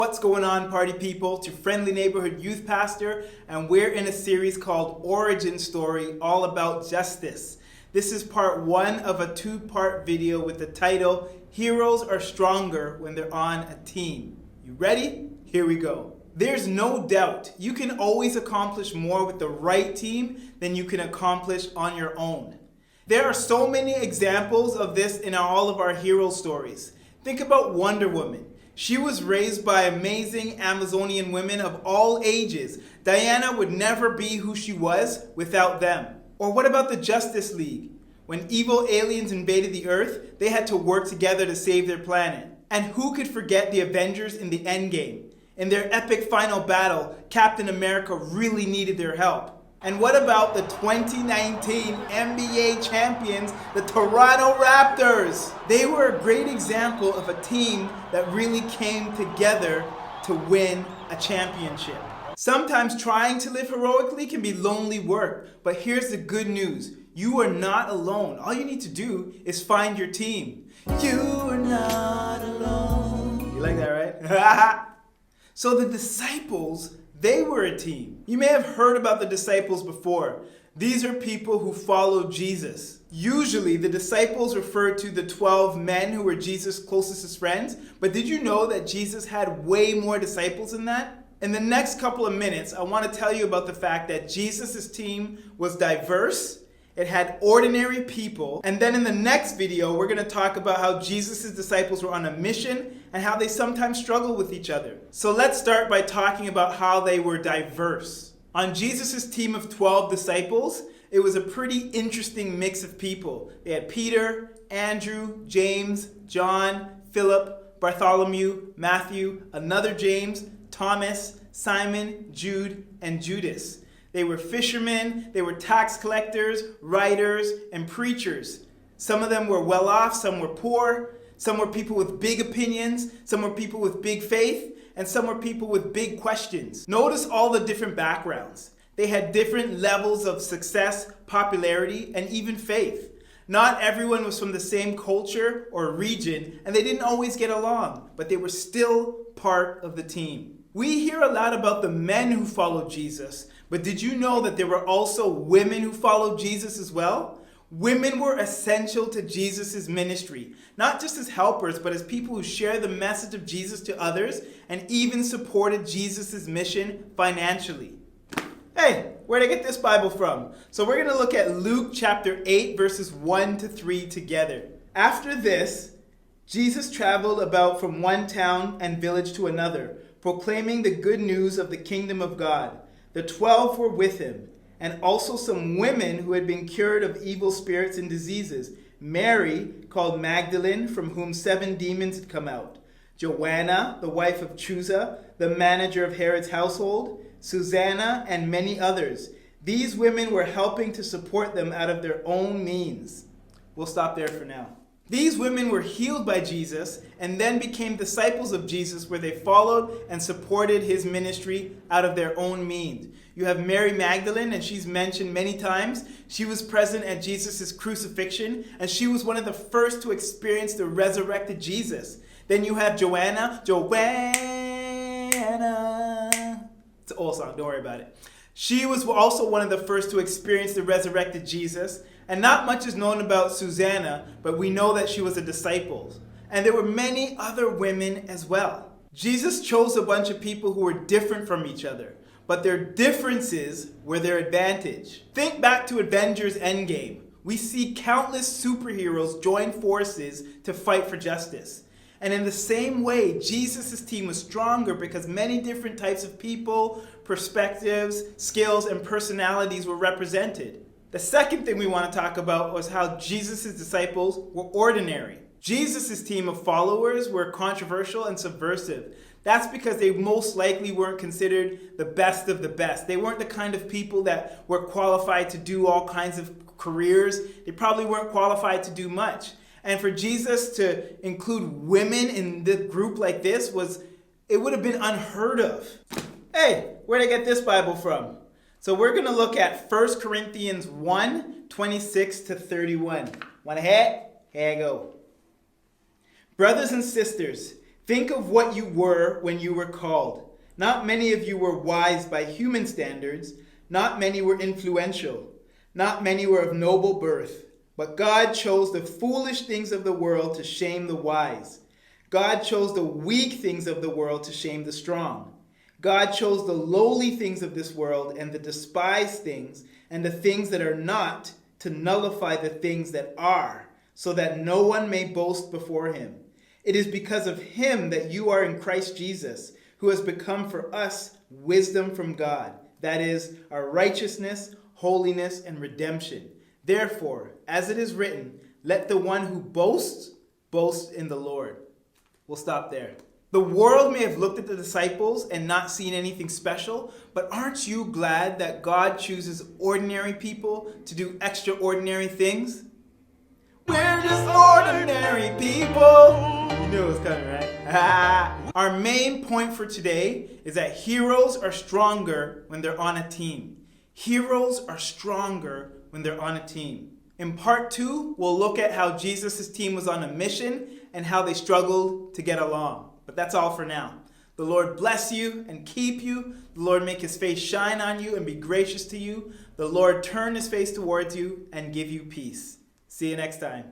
What's going on, party people? It's your friendly neighborhood youth pastor, and we're in a series called Origin Story, all about justice. This is part one of a two-part video with the title, Heroes Are Stronger When They're on a Team. You ready? Here we go. There's no doubt you can always accomplish more with the right team than you can accomplish on your own. There are so many examples of this in all of our hero stories. Think about Wonder Woman. She was raised by amazing Amazonian women of all ages. Diana would never be who she was without them. Or what about the Justice League? When evil aliens invaded the Earth, they had to work together to save their planet. And who could forget the Avengers in the Endgame? In their epic final battle, Captain America really needed their help. And what about the 2019 NBA champions, the Toronto Raptors? They were a great example of a team that really came together to win a championship. Sometimes trying to live heroically can be lonely work, but here's the good news. You are not alone. All you need to do is find your team. You are not alone. You like that, right? So the disciples, they were a team. You may have heard about the disciples before. These are people who followed Jesus. Usually, the disciples refer to the 12 men who were Jesus' closest friends. But did you know that Jesus had way more disciples than that? In the next couple of minutes, I want to tell you about the fact that Jesus' team was diverse. It had ordinary people. And then in the next video, we're going to talk about how Jesus' disciples were on a mission and how they sometimes struggle with each other. So let's start by talking about how they were diverse. On Jesus' team of 12 disciples, it was a pretty interesting mix of people. They had Peter, Andrew, James, John, Philip, Bartholomew, Matthew, another James, Thomas, Simon, Jude, and Judas. They were fishermen, they were tax collectors, writers, and preachers. Some of them were well off, some were poor, some were people with big opinions, some were people with big faith, and some were people with big questions. Notice all the different backgrounds. They had different levels of success, popularity, and even faith. Not everyone was from the same culture or region, and they didn't always get along, but they were still part of the team. We hear a lot about the men who followed Jesus, but did you know that there were also women who followed Jesus as well? Women were essential to Jesus' ministry, not just as helpers, but as people who shared the message of Jesus to others and even supported Jesus' mission financially. Hey, where'd I get this Bible from? So we're going to look at Luke chapter 8, verses 1 to 3 together. After this, Jesus traveled about from one town and village to another, proclaiming the good news of the kingdom of God. The 12 were with him, and also some women who had been cured of evil spirits and diseases. Mary, called Magdalene, from whom 7 demons had come out. Joanna, the wife of Chuza, the manager of Herod's household. Susanna, and many others. These women were helping to support them out of their own means. We'll stop there for now. These women were healed by Jesus and then became disciples of Jesus, where they followed and supported his ministry out of their own means. You have Mary Magdalene, and she's mentioned many times. She was present at Jesus' crucifixion, and she was one of the first to experience the resurrected Jesus. Then you have Joanna. It's an old song, don't worry about it. She was also one of the first to experience the resurrected Jesus. And not much is known about Susanna, but we know that she was a disciple. And there were many other women as well. Jesus chose a bunch of people who were different from each other, but their differences were their advantage. Think back to Avengers Endgame. We see countless superheroes join forces to fight for justice. And in the same way, Jesus' team was stronger because many different types of people, perspectives, skills, and personalities were represented. The second thing we want to talk about was how Jesus' disciples were ordinary. Jesus' team of followers were controversial and subversive. That's because they most likely weren't considered the best of the best. They weren't the kind of people that were qualified to do all kinds of careers. They probably weren't qualified to do much. And for Jesus to include women in the group like this it would have been unheard of. Hey, where'd I get this Bible from? So we're going to look at 1 Corinthians 1, 26 to 31. Want a hat? Here I go. Brothers and sisters, Think of what you were when you were called. Not many of you were wise by human standards. Not many were influential. Not many were of noble birth. But God chose the foolish things of the world to shame the wise. God chose the weak things of the world to shame the strong. God chose the lowly things of this world and the despised things and the things that are not to nullify the things that are, so that no one may boast before him. It is because of him that you are in Christ Jesus, who has become for us wisdom from God. That is, our righteousness, holiness, and redemption. Therefore, as it is written, let the one who boasts, boast in the Lord. We'll stop there. The world may have looked at the disciples and not seen anything special, but aren't you glad that God chooses ordinary people to do extraordinary things? We're just ordinary people. You knew it was coming, right? Our main point for today is that heroes are stronger when they're on a team. Heroes are stronger when they're on a team. In part 2, we'll look at how Jesus' team was on a mission and how they struggled to get along. But that's all for now. The Lord bless you and keep you. The Lord make his face shine on you and be gracious to you. The Lord turn his face towards you and give you peace. See you next time.